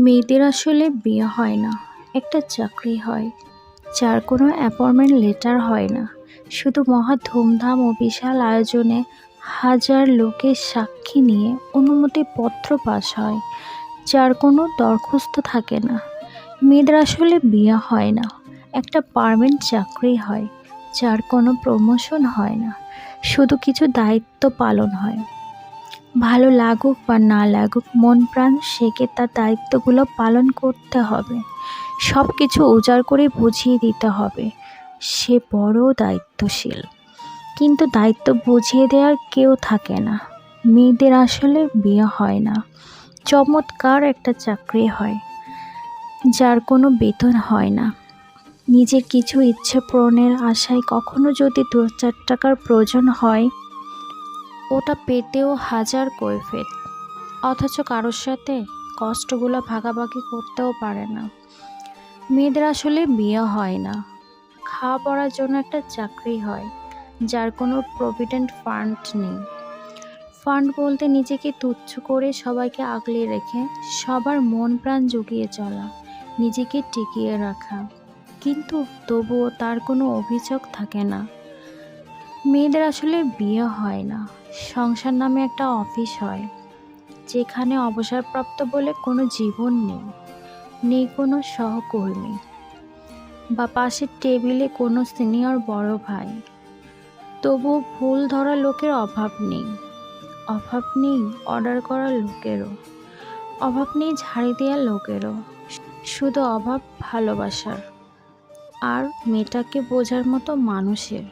মেয়েদের আসলে বিয়ে হয় না, একটা চাকরি হয়, যার কোনো অ্যাপয়েন্টমেন্ট লেটার হয় না। শুধু মহা ধুমধাম ও বিশাল আয়োজনে হাজার লোকের সাক্ষী নিয়ে অনুমতিপত্র পাস হয়, যার কোনো দরখাস্ত থাকে না। মেয়েদের আসলে বিয়ে হয় না, একটা পার্মানেন্ট চাকরি হয়, যার কোনো প্রমোশন হয় না, শুধু কিছু দায়িত্ব পালন হয়। ভালো লাগুক বা না লাগুক, মন প্রাণ সেকে তার দায়িত্বগুলো পালন করতে হবে। সব কিছু উজাড় করে বুঝিয়ে দিতে হবে সে বড় দায়িত্বশীল। কিন্তু দায়িত্ব বুঝিয়ে দেওয়ার কেউ থাকে না। মেয়েদের আসলে বিয়ে হয় না, চমৎকার একটা চাকরি হয়, যার কোনো বেতন হয় না। নিজের কিছু ইচ্ছে পূরণের আশায় কখনো যদি 2-4 টাকার প্রয়োজন হয়, ওটা পেতেও হাজার কৈফিয়ত। অথচ কারোর সাথে কষ্টগুলো ভাগাভাগি করতেও পারে না। মেয়েদের আসলে বিয়ে হয় না, খাওয়া পড়ার জন্য একটা চাকরি হয়, যার কোনো প্রভিডেন্ট ফান্ড নেই। ফান্ড বলতে নিজেকে তুচ্ছ করে সবাইকে আগলে রেখে সবার মন প্রাণ জুগিয়ে চলা, নিজেকে টিকিয়ে রাখা। কিন্তু তবুও তার কোনো অভিযোগ থাকে না। মেয়েদের আসলে বিয়ে হয় না, সংসার নামে একটা অফিস হয়, যেখানে অবসরপ্রাপ্ত বলে কোনো জীবন নেই, নেই কোনো সহকর্মী বা পাশের টেবিলে কোনো সিনিয়র বড় ভাই। তবুও ভুল ধরা লোকের অভাব নেই, অভাব নেই অর্ডার করা লোকেরও, অভাব নেই ঝাড়ি দেওয়া লোকেরও। শুধু অভাব ভালোবাসার আর মেয়েটাকে বোঝার মতো মানুষের।